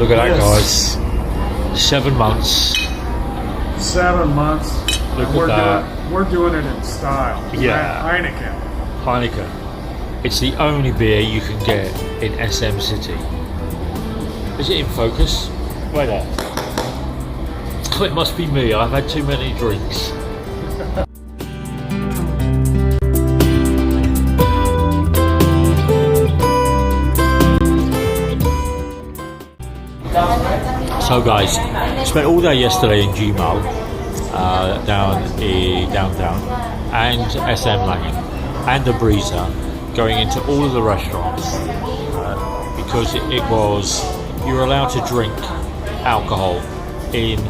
Look at that, guys. 7 months. 7 months. Look at that. We're doing it in style. Yeah. Heineken. It's the only beer you can get in SM City. Is it in focus? Wait there. Oh, it must be me. I've had too many drinks. So guys, spent all day yesterday in Gmail, down in downtown, and SM Langen, and the Breezer, going into all of the restaurants, because it was, you were allowed to drink alcohol in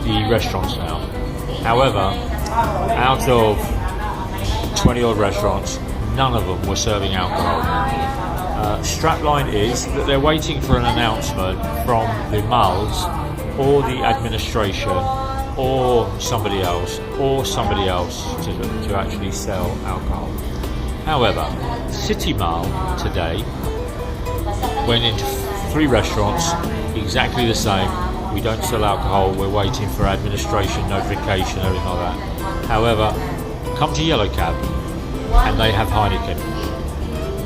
the restaurants now. However, out of 20 odd restaurants, none of them were serving alcohol. Strapline is that they're waiting for an announcement from the malls or the administration or somebody else to actually sell alcohol. However, City Mall today went into 3 restaurants, exactly the same. We don't sell alcohol, we're waiting for administration notification, everything like that. However, come to Yellow Cab and they have Heineken.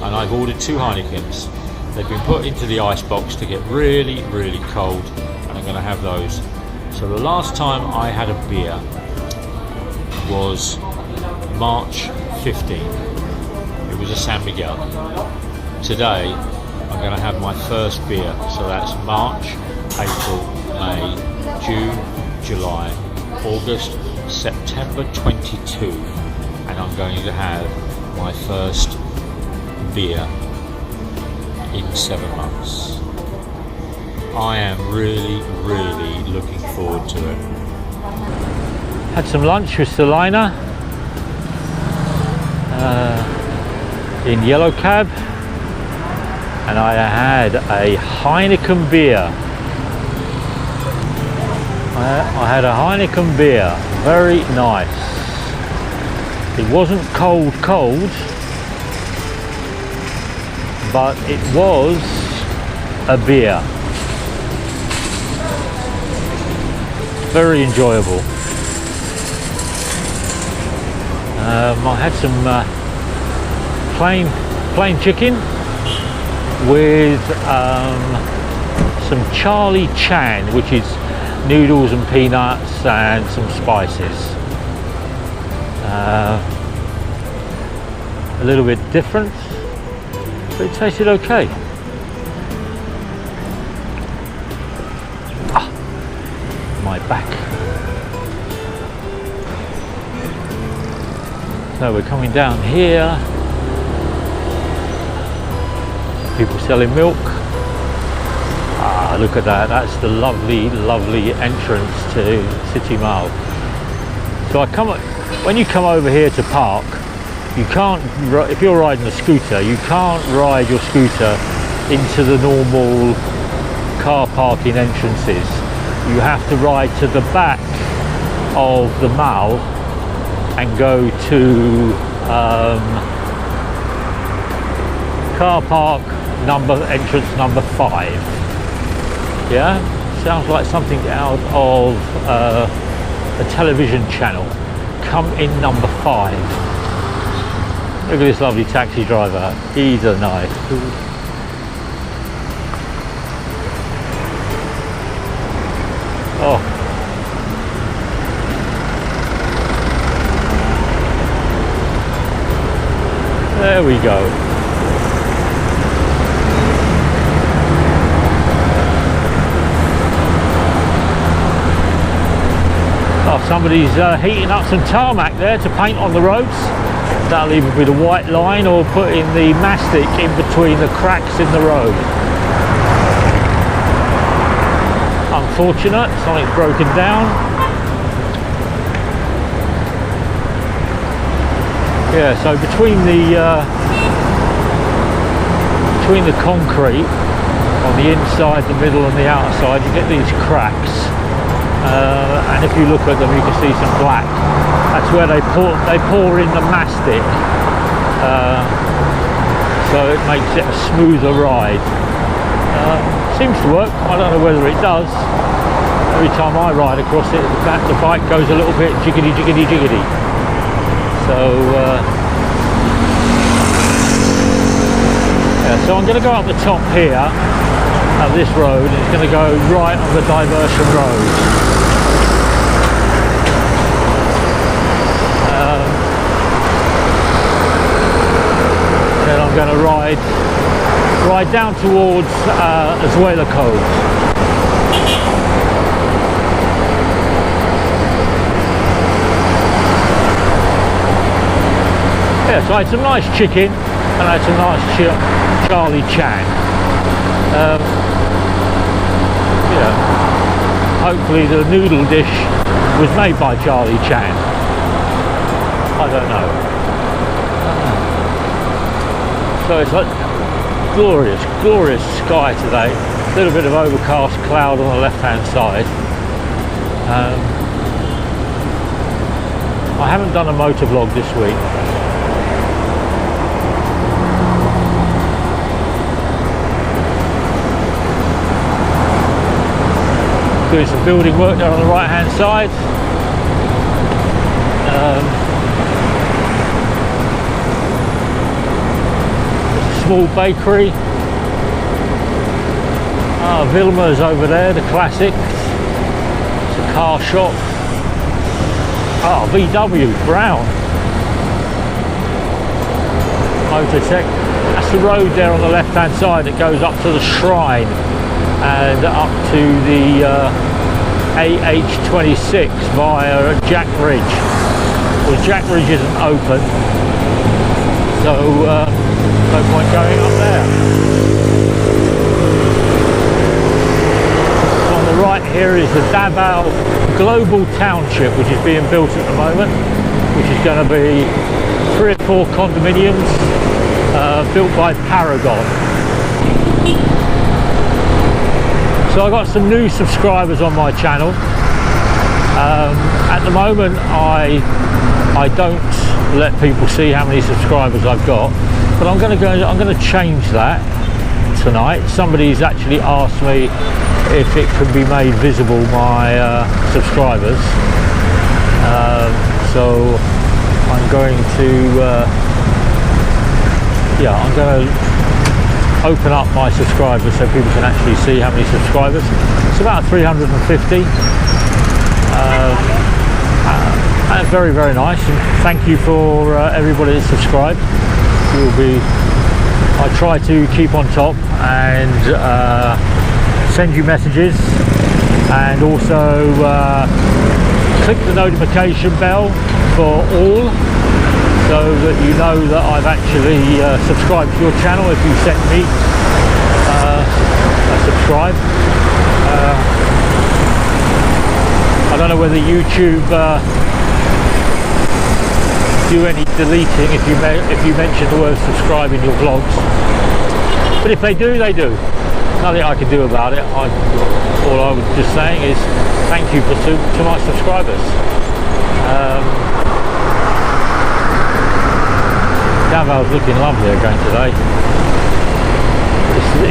And I've ordered 2 Heinekens. They've been put into the ice box to get really, really cold, and I'm going to have those. So the last time I had a beer was March 15. It was a San Miguel. Today I'm going to have my first beer, so that's March, April, May, June, July, August, September 22, and I'm going to have my first beer in 7 months. I am really, really looking forward to it. Had some lunch with Selina in Yellow Cab, and I had a Heineken beer. I had a Heineken beer, very nice. It wasn't cold, but it was a beer. Very enjoyable. I had some plain chicken with some Charlie Chan, which is noodles and peanuts and some spices. A little bit different, but it tasted okay. My back. So we're coming down here. People selling milk. Look at that. That's the lovely, lovely entrance to City Mall. So when you come over here to park, you can't, if you're riding a scooter, you can't ride your scooter into the normal car parking entrances. You have to ride to the back of the mall and go to car park entrance number 5. Yeah, sounds like something out of a television channel. Come in number 5. Look at this lovely taxi driver. He's a nice. Oh. There we go. Oh, somebody's heating up some tarmac there to paint on the roads. That'll either be the white line or putting the mastic in between the cracks in the road. Unfortunate, something's broken down. Yeah, so between the concrete on the inside, the middle and the outside, you get these cracks. And if you look at them, you can see some black. That's where they pour in the mastic, so it makes it a smoother ride. seems to work. I don't know whether it does. Every time I ride across it, the bike goes a little bit jiggity, jiggity, jiggity. So, yeah, so I'm going to go up the top here of this road. It's going to go right on the diversion road. Then I'm going to ride down towards AZUELA Cove. Yeah, so I had some nice chicken and I had some nice Charlie Chan. Yeah, hopefully the noodle dish was made by Charlie Chan. I don't know. So it's like glorious, glorious sky today. A little bit of overcast cloud on the left hand side. I haven't done a motor vlog this week. Doing some building work there on the right hand side. There's a small bakery. Vilma's over there, the classics. It's a car shop. VW, Brown. Mototech. That's the road there on the left hand side that goes up to the shrine and up to the AH26 via Jack Ridge. Well, Jack Ridge isn't open, so no point going up there. So on the right here is the Davao Global Township, which is being built at the moment, which is going to be 3 or 4 condominiums built by Paragon. So I got some new subscribers on my channel. At the moment, I don't let people see how many subscribers I've got, but I'm going to change that tonight. Somebody's actually asked me if it could be made visible, my subscribers. So I'm going to open up my subscribers so people can actually see how many subscribers. It's about 350. And very, very nice. And thank you for everybody that subscribed. I try to keep on top and send you messages, and also click the notification bell for all, so that you know that I've actually subscribed to your channel if you sent me a subscribe. I don't know whether YouTube do any deleting if you mention the word subscribe in your vlogs, but if they do, they do. Nothing I can do about it. All I was just saying is thank you to my subscribers. Davao's looking lovely again today.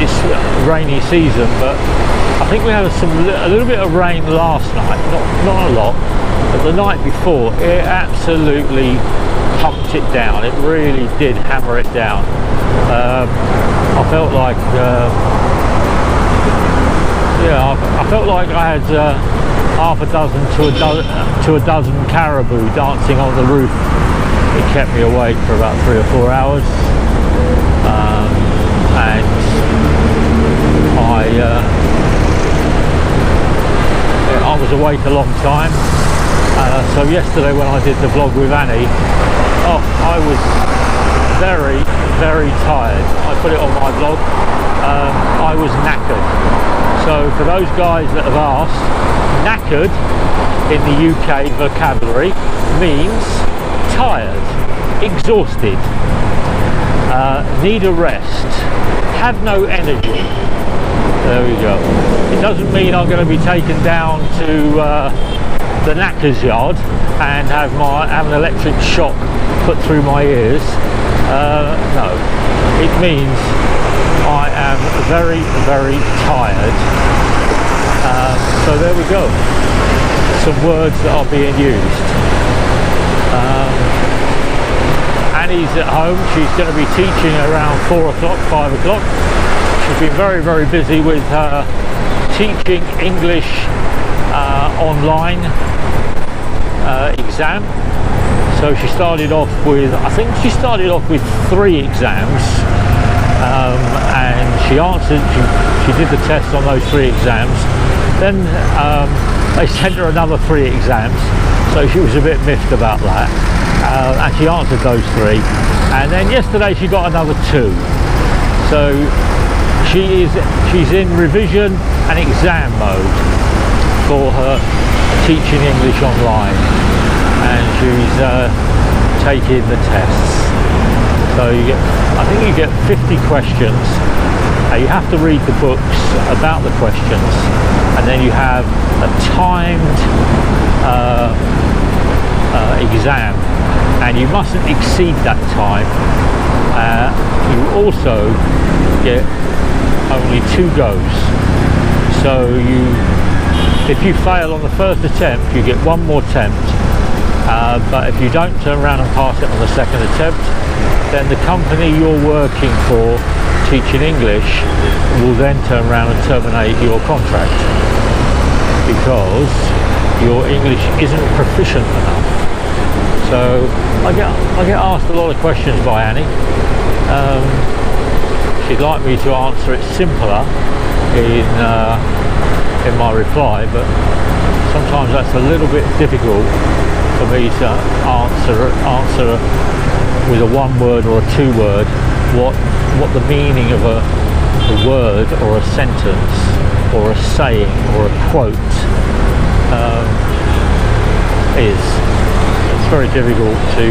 It's rainy season, but I think we had a little bit of rain last night, not a lot, but the night before it absolutely pumped it down. It really did hammer it down. I felt like I felt like I had half a dozen to a dozen caribou dancing on the roof. It kept me awake for about 3 or 4 hours, and I was awake a long time. So yesterday when I did the vlog with Annie, I was very, very tired. I put it on my vlog. I was knackered. So for those guys that have asked, knackered in the UK vocabulary means tired, exhausted, need a rest, have no energy. There we go. It doesn't mean I'm going to be taken down to the knacker's yard and have an electric shock put through my ears. No, it means I am very, very tired. So there we go. Some words that are being used. Annie's at home. She's going to be teaching around 4 o'clock, 5 o'clock. She's been very, very busy with teaching English online exam. So she started off with, I think she started off with 3 exams, and she answered, she did the test on those 3 exams. Then they sent her another 3 exams, so she was a bit miffed about that, and she answered those 3. And then yesterday she got another 2. So she's in revision and exam mode for her teaching English online, and she's taking the tests. So you get, I think you get 50 questions. You have to read the books about the questions, and then you have a timed exam, and you mustn't exceed that time. You also get only 2 goes. So if you fail on the first attempt, you get 1 more attempt. But if you don't turn around and pass it on the second attempt, then the company you're working for teaching English will then turn around and terminate your contract because your English isn't proficient enough. So I get asked a lot of questions by Annie. She'd like me to answer it simpler in my reply, but sometimes that's a little bit difficult for me to answer with a 1-word or a 2-word what the meaning of a word or a sentence or a saying or a quote is. It's very difficult to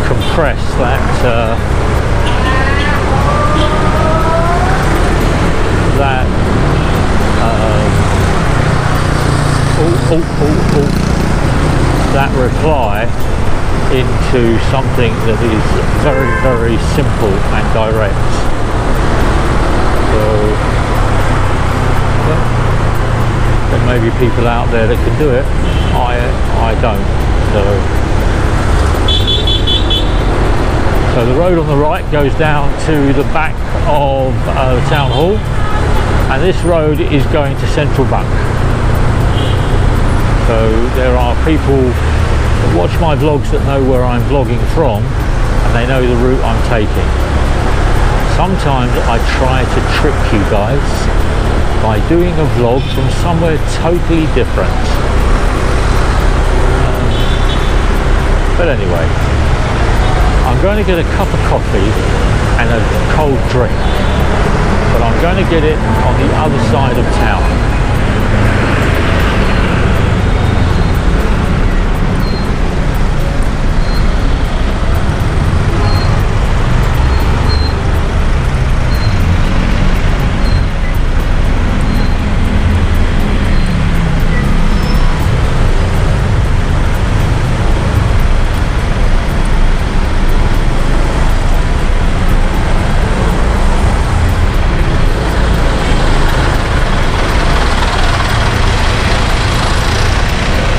compress that that reply into something that is very, very simple and direct. So there may be people out there that can do it. I don't. So the road on the right goes down to the back of the town hall, and this road is going to Central Bank. So there are people that watch my vlogs that know where I'm vlogging from, and they know the route I'm taking. Sometimes I try to trick you guys by doing a vlog from somewhere totally different. But anyway, I'm going to get a cup of coffee and a cold drink, but I'm going to get it on the other side of town.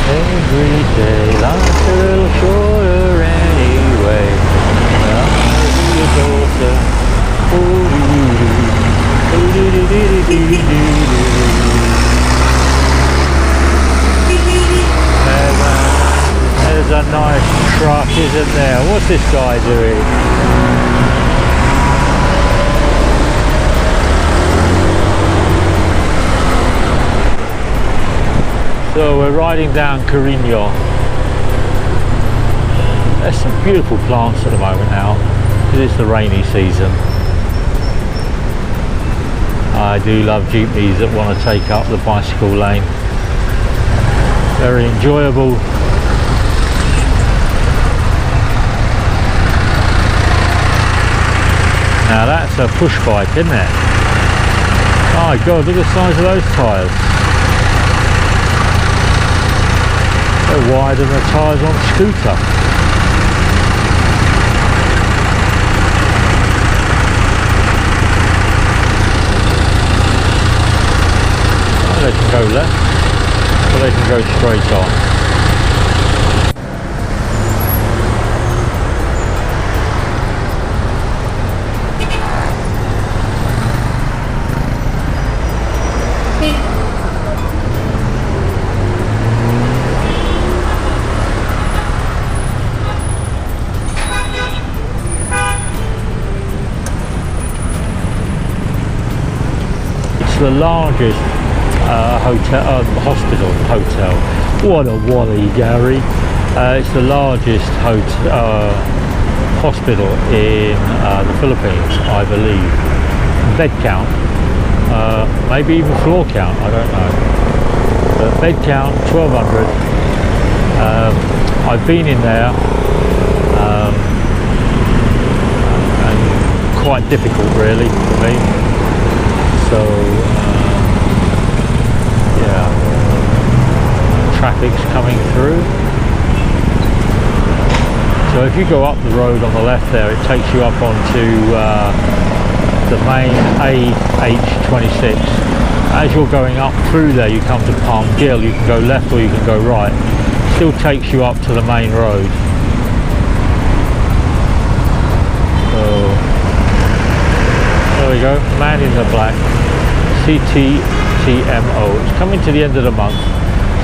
Every day life's a little shorter anyway. I'll be a closer. There's a nice truck, isn't there? What's this guy doing? So we're riding down Carino. There's some beautiful plants at the moment now, because it's the rainy season. I do love jeepneys that want to take up the bicycle lane. Very enjoyable. Now that's a push bike, isn't it? Oh God, look at the size of those tyres. They're wider than the tyres on a scooter. can go left or they can go straight on. The largest hotel. What a wally, Gary. It's the largest hospital in the Philippines, I believe. Bed count, maybe even floor count, I don't know. But bed count, 1,200. I've been in there, and quite difficult really for me. So yeah, traffic's coming through. So if you go up the road on the left there, it takes you up onto the main AH26. As you're going up through there, you come to Palm Gill. You can go left or you can go right. Still takes you up to the main road. So there we go, man in the black. CTTMO. It's coming to the end of the month,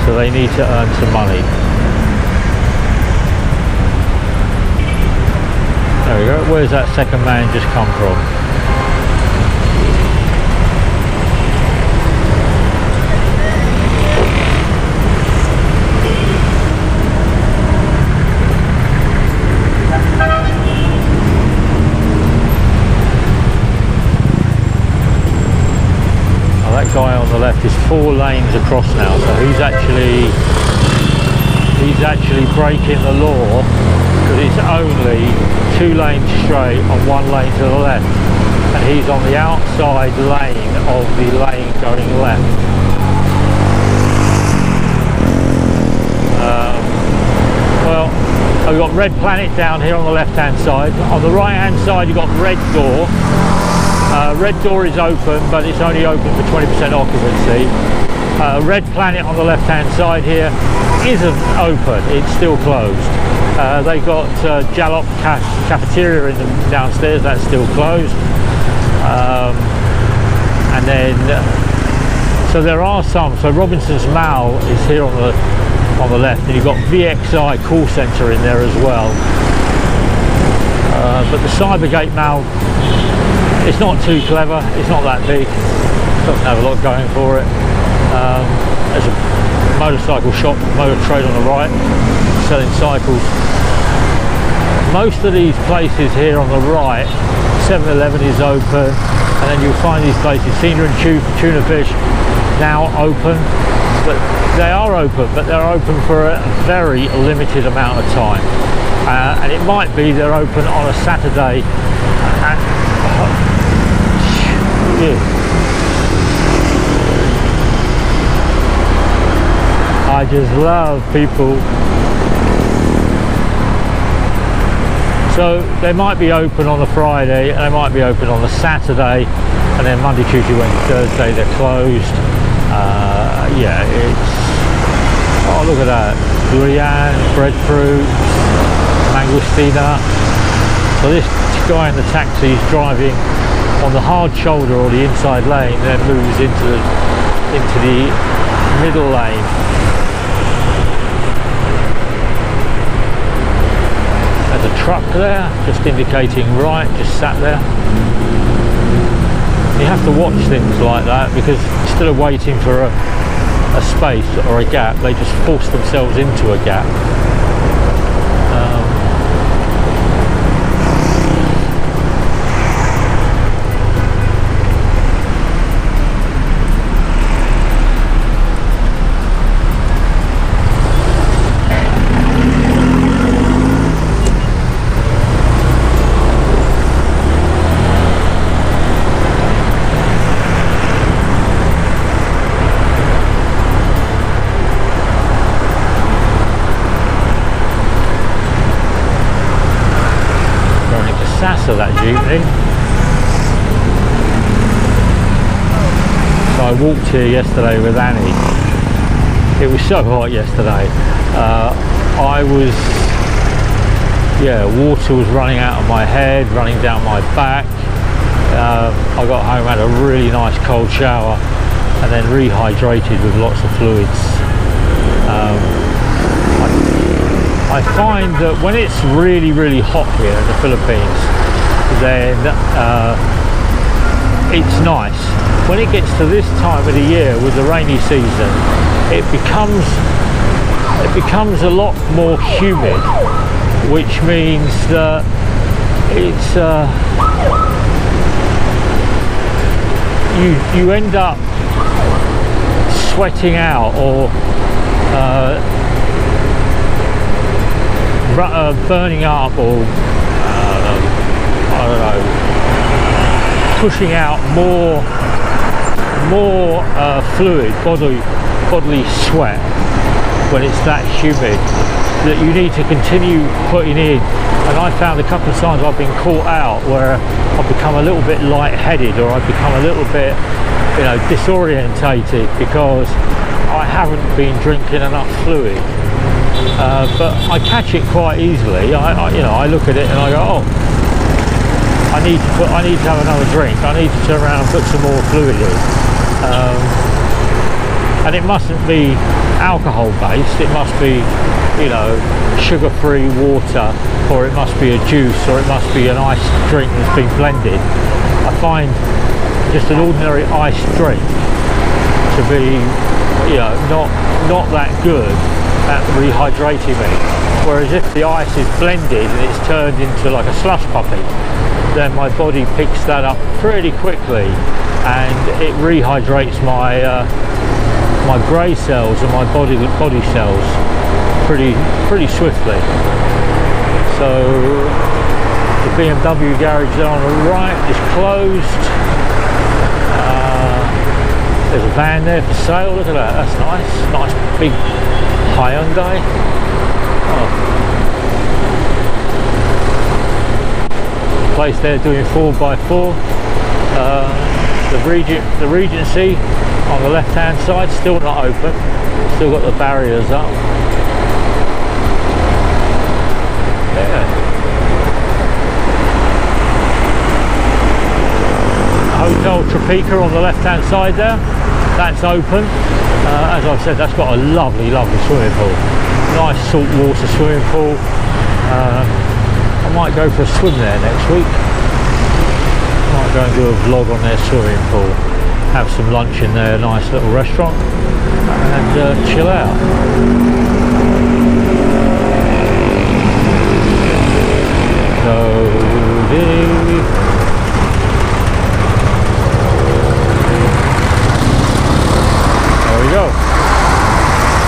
so they need to earn some money. There we go. Where's that second man just come from? That guy on the left is 4 lanes across now, so he's actually breaking the law, because it's only 2 lanes straight and 1 lane to the left, and he's on the outside lane of the lane going left. Well, we've got Red Planet down here on the left hand side. On the right hand side you've got Red Door. Red Door is open, but it's only open for 20% occupancy. Red Planet on the left hand side here isn't open, it's still closed. They've got Jalop Cafeteria in the downstairs, that's still closed. And then, so there are some, so Robinson's Mall is here on the left, and you've got VXI call centre in there as well. But the Cybergate Mall, it's not too clever, it's not that big, doesn't have a lot going for it. There's a motorcycle shop, Motor Trade on the right, selling cycles. Most of these places here on the right, 7-Eleven is open, and then you'll find these places, Cena and Tuna Fish, now open. But they are open, but they're open for a very limited amount of time. And it might be they're open on a Saturday. I just love people. So they might be open on a Friday, and they might be open on a Saturday, and then Monday, Tuesday, Wednesday, Thursday they're closed. Yeah, it's, oh look at that, durian, breadfruit, mangostina. So this guy in the taxi is driving on the hard shoulder or the inside lane, then moves into the middle lane. There's a truck there, just indicating right, just sat there. You have to watch things like that, because instead of waiting for a space or a gap, they just force themselves into a gap. Sasa that evening. So I walked here yesterday with Annie. It was so hot yesterday. Water was running out of my head, running down my back. I got home, had a really nice cold shower, and then rehydrated with lots of fluids. I find that when it's really, really hot here in the Philippines, then it's nice. When it gets to this time of the year with the rainy season, it becomes a lot more humid, which means that it's you end up sweating out or burning up, or I don't know, pushing out more fluid, bodily sweat when it's that humid, that you need to continue putting in. And I found a couple of times I've been caught out where I've become a little bit lightheaded, or I've become a little bit, disorientated because I haven't been drinking enough fluid. But I catch it quite easily. I look at it and I go, oh, I need to have another drink. I need to turn around and put some more fluid in. And it mustn't be alcohol based. It must be, sugar-free water, or it must be a juice, or it must be an iced drink that's been blended. I find just an ordinary iced drink to be, not that good at rehydrating me. Whereas if the ice is blended and it's turned into like a slush puppy, then my body picks that up pretty quickly and it rehydrates my my grey cells and my body cells pretty swiftly. So the BMW garage there on the right is closed. There's a van there for sale. Look at that. That's nice big Hyundai. Place there doing 4x4. The Regency on the left hand side still not open, still got the barriers up. Hotel Tropica on the left hand side there, that's open. As I've said, that's got a lovely swimming pool, nice salt water swimming pool. I might go for a swim there next week. Might go and do a vlog on their swimming pool, have some lunch in their nice little restaurant and chill out.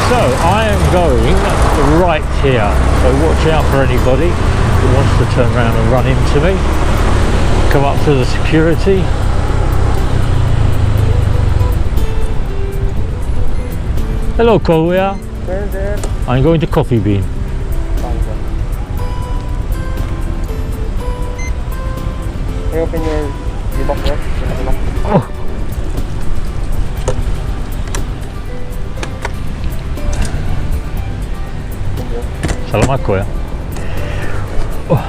So I am going right here, so watch out for anybody who wants to turn around and run into me. Come up to the security. Hello, Korea. There. I'm going to Coffee Bean. Can you open your box there? Oh. Salamat, Kuya. Oh.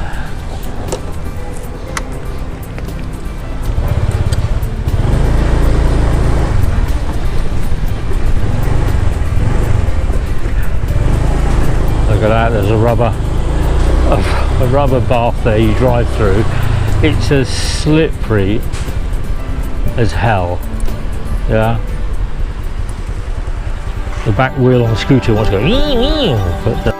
Look at that, there's a rubber bath there you drive through. It's as slippery as hell. Yeah. The back wheel on the scooter wants to go, but